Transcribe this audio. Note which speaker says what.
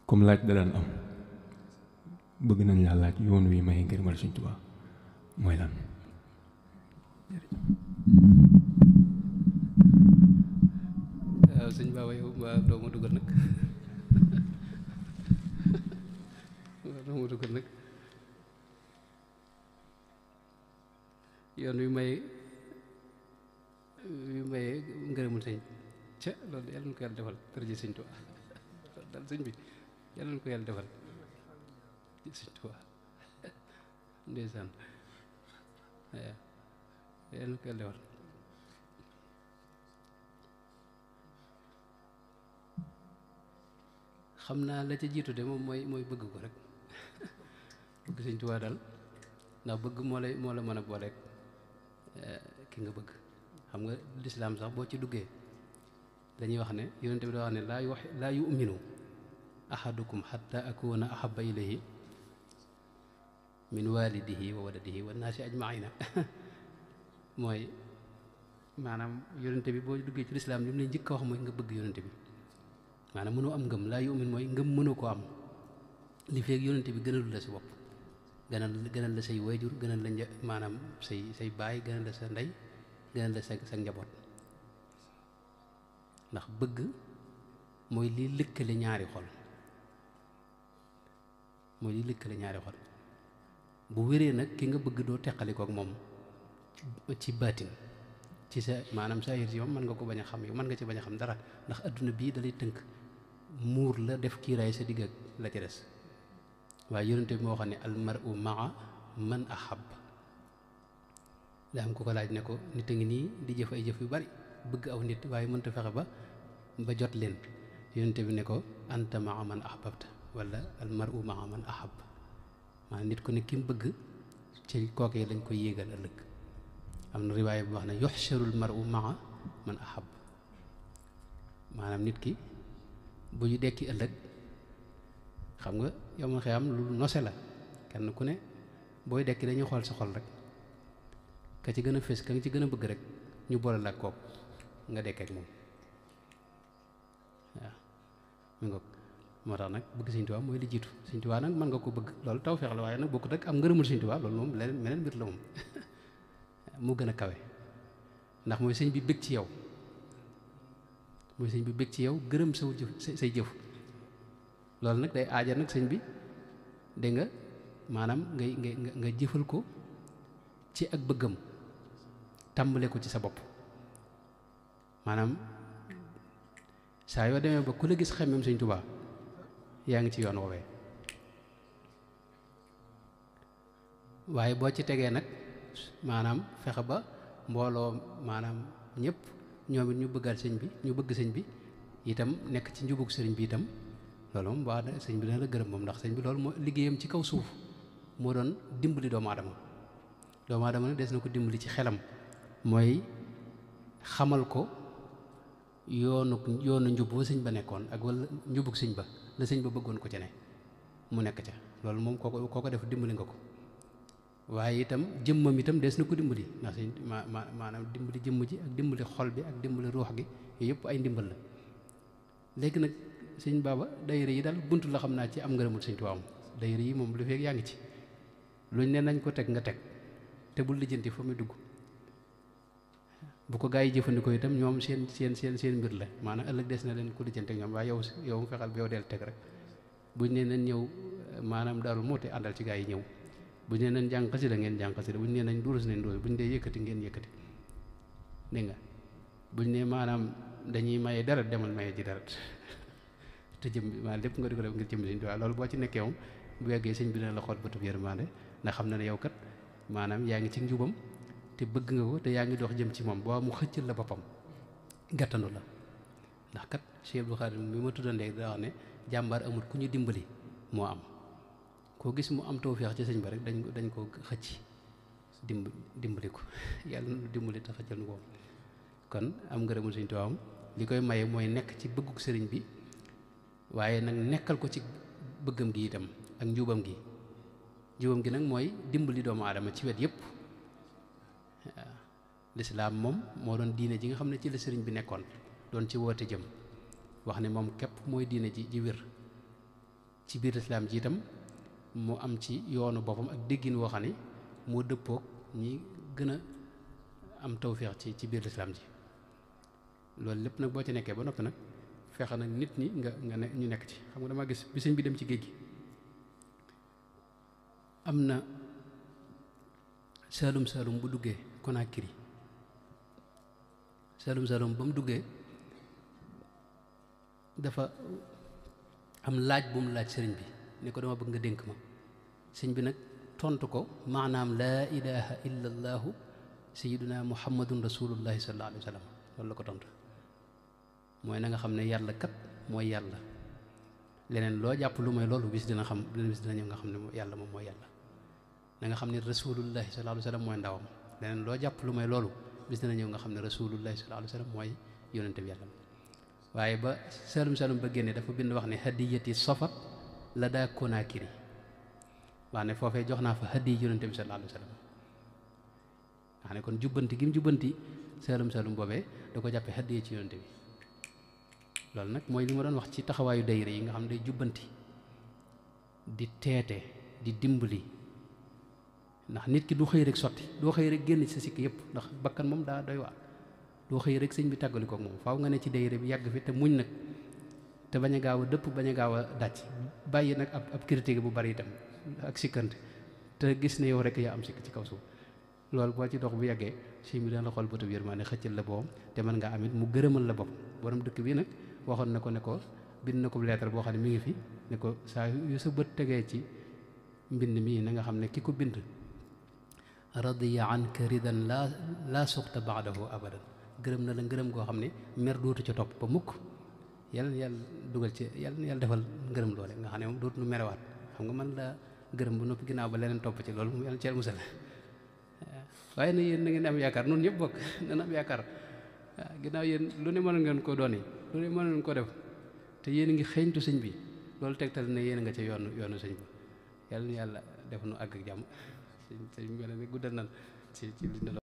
Speaker 1: comme laaj da daan am bëgg nañ laa laaj yoon wi may ngërëmal Sëñ Tuubaa mooy lan.
Speaker 2: waaw sëñ Baba yow mbaa doo ma dugal nag doo ma dugal nag yoon wi maye ngërëmul sëñ ca loolu yàlla na ko yàlla defal tërëji Sëñ Tuubaa dal sëñ bi yàlla na ko yàlla defal Sëñ Tuubaa ndeysaan waaw yàlla na ko yàlla defal xam naa la ca jiitu de moom mooy bëgg ko rek bëgg Sëñ Tuubaa daal ndax bëgg moo la mën a booleeg ki nga bëgg xam nga lislaam sax boo ci duggee dañuy wax ne yonent bi da wax ne laa yu'minu ahadukum hatta akuna ahabba ilayhi min walidihi wa waladihi wa naasi ajmaina mooy maanaam yonent bi boo duggee ci lislaam li mu lay njëkk a wax mooy nga bëgg yonent bi maanaam mënoo am ngëm laa yu'min mooy ngëm mënoo ko am li feeg yonent bi gënalu la si bopp gënal la say wayjur gënal la maanaam say baay gënal la sa ndey gënal la sa njaboot ndax bëgg mooy liy lëkkale ñaari xol bu wéree nag ki nga bëgg doo teqalikook moom ci baatin ci sa maanaam sa yër si moom mën nga ko bañ a xam yow mën nga ci bañ a xam dara ndax adduna bii dalay tënk muur la def kiiraay sa digg ak la ci des waaye yonente bi moo xam ne al mar'u ma'a man ahab daa am ku ko laaj ne ko nit a ngi nii di jëf ay jëf yu bari bëgg aw nit waaye mënta fexe ba jot leen yonente bi ne ko anta ma'a man ahbabta wala al mar'u ma'a man ahab maanaam nit ku ne ki mu bëgg ci kooke lañ koy yéegal ëllëg am na riwaaya bu wax ne yuhsharul mar'u ma'a man ahab maanaam nit ki bu ñu dekki ëllëg xam nga yow ma xëy am lu nose la kenn ku ne booy dekki dañuy xool sa xol rek ka ci gën a fés ka nga ci gën a bëgg rek ñu boole la ak kooku nga dekkeek moom waaw mu ngoog moo tax nag bëgg Sëñ Tuubaa mooy li jiitu Sëñ Tuubaa nag mën nga ko bëgg loolu tawfeex la waaye nag bokkut ak am ngërëmul Sëñ Tuubaa loolu moom leneen meneen mbir la moom mu gën a kawe ndax mooy sëñ bi bëgg ci yow mooy sëñ bi bëgg ci yow gërëm saw jëf say jëf loolu nag day aaja nag sëñ bi dégg nga maanaam nga jëfal ko ci ak bëggam tàmbale ko ci sa bopp maanaam saa yoo demee ba ku la gis xemmem Sëñ Tuubaa yaa ngi ci yoon woowee waaye boo ci tegee nag maanaam fexe ba mbooloo maanaam ñëpp ñoom it ñu bëggal sëñ bi ñu bëgg sëñ bi itam nekk ci njubug sëriñ bi itam loolu moom waa sëñ bi dana la gërëm moom ndax sëñ bi loolu moo liggéeyam ci kaw suuf moo doon dimbali doomu aadama nag des na ko dimbali ci xelam mooy xamal ko yoonu njub ba sëñ ba nekkoon ak wala njubug sëñ ba la sëñ ba bëggoon ko ci ne mu nekk ca loolu moom kooko def dimbali nga ko waaye itam jëmmam itam des na ko dimbali ndax sëñ maanaam dimbali jëmm ji ak dimbali xol bi ak dimbali ruux gi yooyu yëpp ay ndimbal la léegi nag sëñ Baba dayre yi daal buntu la xam naa ci am ngërëmul Sëñ Tuubaa dayre yi moom lu fekk yaa ngi ci luñ ne nañ ko teg nga teg te bul lijjanti fa muy dugg bu ko gaa yi jëfandikoo itam ñoom seen mbir la maanaam ëllëg des na leen ko lijjanti ak ñoom waaye yow mu fexal bi yow del teg rek buñ ne nañ ñëw maanaam Daaru Muxti àndal ci gaa yi ñëw buñ ne nañ jàng xasida ngeen jàng xasida buñ ne nañ durus nañ durus buñ dee yëkkati ngeen yëkkati dégg nga buñ ne maanaam dañuy maye dara demal maye ji dara te jëm bi maanaam lépp nga di ko def ngir jëm Sëñ Tuubaa loolu boo ci nekkee moom bu yeggee sëñ bi dina la xool bëtub yërmande ndax xam na ne yow kat maanaam yaa ngi ci njubam te bëgg nga ko te yaa ngi dox jëm ci moom boo mu xëccal la boppam gàttandu la ndax kat Cheikh Abdou Khadim bi ma tuddoon léegi daa wax ne jàmbaar amul ku ñu dimbali moo am koo gis mu am tawfeex ci sëñ ba rek dañ ko xëcc dimbali ko yàlla na dimbali te xëccal nu ko kon am ngërëmul Sëñ Tuubaa li koy maye mooy nekk ci bëgguk sëriñ bi waaye nag nekkal ko ci bëggam gi itam ak njubam gi nag mooy dimbali doomu aadama ci wet yépp waaw lislaam moom moo doon diine ji nga xam ne ci la sëriñ bi nekkoon doon ci woote jëm wax ne moom képp mooy diine ji wér ci biir lislaam ji itam mu am ci yoonu boppam ak déggin woo xam ne moo dëppoog ñi gën a am tawféex ci biir lislaam ji loolu lépp nag boo ci nekkee ba noppi nag fexe nag nit ñi nga ne ñu nekk ci xam nga dama gis bi sëñ bi dem ci géej gi am na saalum bu duggee Conakry saalum ba mu duggee dafa am laaj bu mu laaj sëriñ bi ne ko dama bëgg nga dénk ma sëñ bi nag tontu ko maanaam laa ilaha illa allahu sayyiduna muhammadun rasulullahi sallallahu alayhi wa sallam loolu la ko tontu mooy na nga xam ne yàlla kat mooy yàlla leneen loo jàpp lu may loolu bis dina ñëw nga xam ne yàlla moom mooy yàlla na nga xam ne rasulullahi sallallahu alayhi wa sallam mooy ndawam leneen loo jàpp lu may loolu bis dina ñëw nga xam ne rasulullahi sallallahu alayhi wa sallam mooy yonente bi yàlla waaye ba salum ba génne dafa bind wax ne hadiyati safat la daa Conakry wax ne foofee jox naa fa hadiy yonente bi sallallahu alayhi wa sallam wax ne kon jubbanti gi mu jubbanti salum boobee da ko jàppe hadiya ci yonente bi loolu nag mooy li ma doon wax ci taxawaayu dayre yi nga xam ne day jubbanti di teete di dimbali ndax nit ki du xëy rek sotti doo xëy rek génn ci sa sikk yëpp ndax bakkan moom daa doy waar doo xëy rek sëñ bi tàggali koog moom faaw nga ne ci dayre bi yàgg fi te muñ nag te bañ a gaaw a dëpp bañ a gaaw a dàcc bàyyi nag ab critique bu bari itam ak sikkante te gis ne yow rek yaa am sikk ci kaw suuf loolu boo ci dox bu yàggee sëñ bi dana la xool bëtu yërmande xëccal la boppam te mën nga amit mu gërëmal la bopp borom dëkk bi nag waxoon na ko bind na ko lettre boo xam ne mi ngi fi ne ko saa yu sa bët tegee ci mbind mii na nga xam ne ki ko bind radiya anka ridan laa suxta baadahu abadan gërëm na la ngërëm goo xam ne mer dootu ca topp ba mukk yàlla dugal ci yàlla defal ngërëm loole nga xam ne moom dootu nu merewaat xam nga man la gërëm bu noppi ginnaaw ba leneen topp ci loolu moom yàlla ci musal waaye na yéen na ngeen am yaakaar noonu ñëpp bokk dana am yaakaar waaw ginnaaw yéen lu ne mën ngeen ko doon lu ne mën ngeen ko def te yéen a ngi xeeñtu sëñ bi loolu tegtal ne yéen a nga ca yoonu sëñ bi yàlla na yàlla def nu àgg ak jàmm sëñ bi mel ne guddal nan ci li